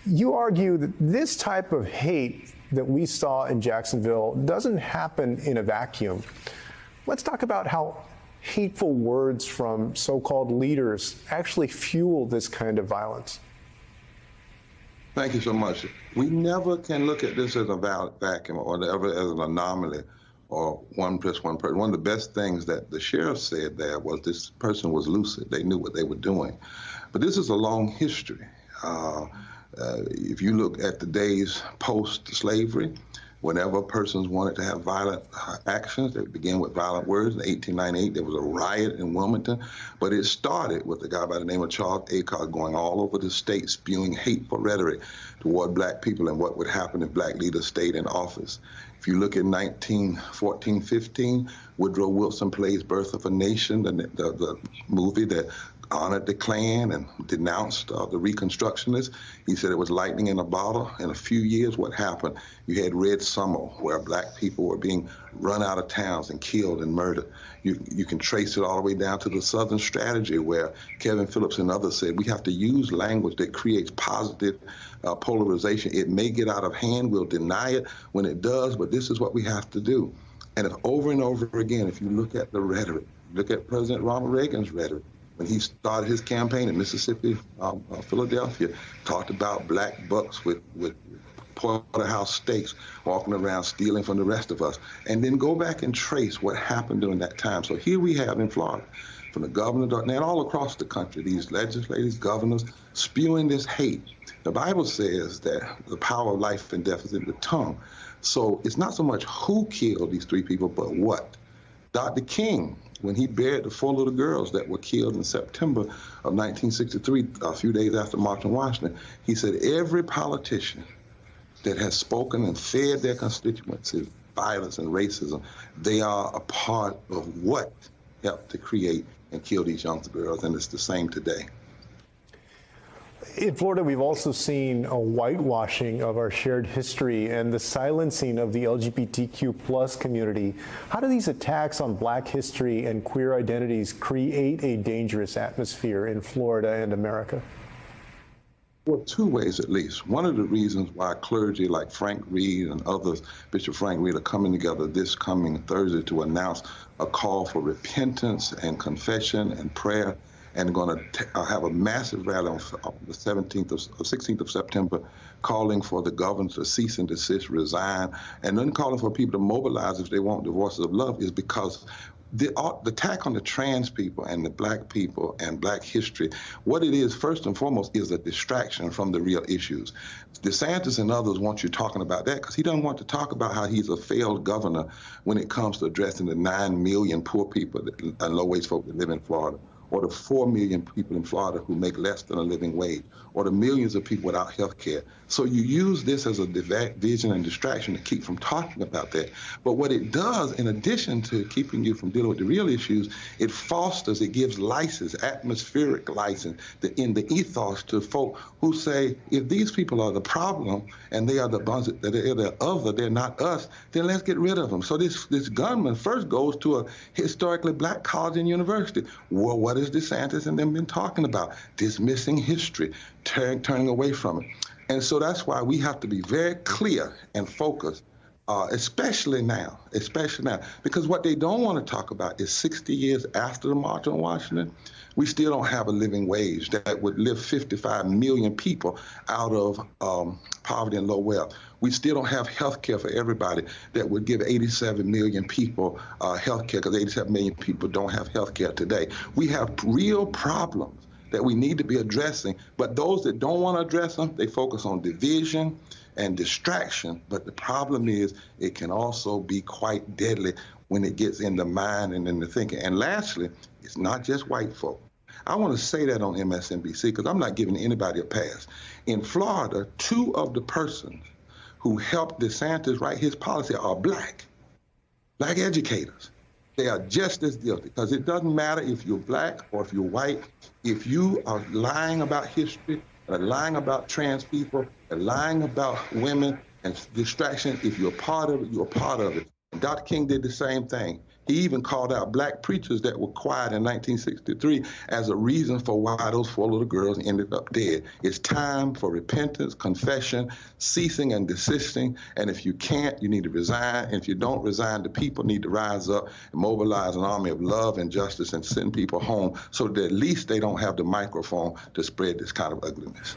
You argue that this type of hate that we saw in Jacksonville doesn't happen in a vacuum. Let's talk about how hateful words from so-called leaders actually fuel this kind of violence. Thank you so much. We never can look at this as a vacuum or ever as an anomaly or one person. One of the best things that the sheriff said there was this person was lucid. They knew what they were doing. But this is a long history. If you look at the days post-slavery, whenever persons wanted to have violent actions, they would begin with violent words. In 1898, there was a riot in Wilmington, but it started with a guy by the name of Charles Aycock going all over the state spewing hateful rhetoric toward black people and what would happen if black leaders stayed in office. If you look at 1914-15, Woodrow Wilson plays Birth of a Nation, the movie that honored the Klan and denounced the Reconstructionists. He said it was lightning in a bottle. In a few years, what happened? You had Red Summer, where black people were being run out of towns and killed and murdered. You can trace it all the way down to the Southern Strategy, where Kevin Phillips and others said we have to use language that creates positive polarization. It may get out of hand. We'll deny it when it does, but this is what we have to do. And if over and over again, if you look at the rhetoric, look at President Ronald Reagan's rhetoric, when he started his campaign in Mississippi, Philadelphia, talked about black bucks with porterhouse steaks walking around stealing from the rest of us, and then go back and trace what happened during that time. So here we have in Florida, from the governor and all across the country, these legislators, governors, spewing this hate. The Bible says that the power of life and death is in the tongue. So it's not so much who killed these three people, but what. Dr. King, when he buried the 4 little girls that were killed in September of 1963, a few days after March on Washington, he said every politician that has spoken and fed their constituencies violence and racism, they are a part of what helped to create and kill these young girls, and it's the same today. In Florida, we've also seen a whitewashing of our shared history and the silencing of the LGBTQ plus community. How do these attacks on black history and queer identities create a dangerous atmosphere in Florida and America? Well, 2 ways at least. One of the reasons why clergy like Frank Reed and others, Bishop Frank Reed, are coming together this coming Thursday to announce a call for repentance and confession and prayer, and going to have a massive rally on the 16th of September, calling for the governor to cease and desist, resign, and then calling for people to mobilize if they want divorces of love, is because the attack on the trans people and the black people and black history, what it is, first and foremost, is a distraction from the real issues. DeSantis and others want you talking about that because he doesn't want to talk about how he's a failed governor when it comes to addressing the 9 million poor people and low-wage folk that live in Florida, or the 4 million people in Florida who make less than a living wage, or the millions of people without health care. So you use this as a division and distraction to keep from talking about that. But what it does, in addition to keeping you from dealing with the real issues, it fosters, it gives license, atmospheric license, in the ethos to folk who say, if these people are the problem and they are the ones that they're the other, they're not us, then let's get rid of them. So this gunman first goes to a historically black college and university. Well, what is DeSantis and them been talking about? Dismissing history, turning away from it. And so that's why we have to be very clear and focused, especially now, because what they don't want to talk about is 60 years after the March on Washington, we still don't have a living wage that would lift 55 million people out of poverty and low wealth. We still don't have health care for everybody that would give 87 million people health care, because 87 million people don't have health care today. We have real problems that we need to be addressing, but those that don't want to address them, they focus on division and distraction. But the problem is it can also be quite deadly when it gets in the mind and in the thinking. And lastly, it's not just white folk. I want to say that on MSNBC because I'm not giving anybody a pass. In Florida, 2 of the persons who helped DeSantis write his policy are black educators. They are just as guilty, because it doesn't matter if you're black or if you're white. If you are lying about history, or lying about trans people, or lying about women and distraction, if you're a part of it, you're a part of it. And Dr. King did the same thing. He even called out black preachers that were quiet in 1963 as a reason for why those 4 little girls ended up dead. It's time for repentance, confession, ceasing and desisting. And if you can't, you need to resign. And if you don't resign, the people need to rise up and mobilize an army of love and justice and send people home so that at least they don't have the microphone to spread this kind of ugliness.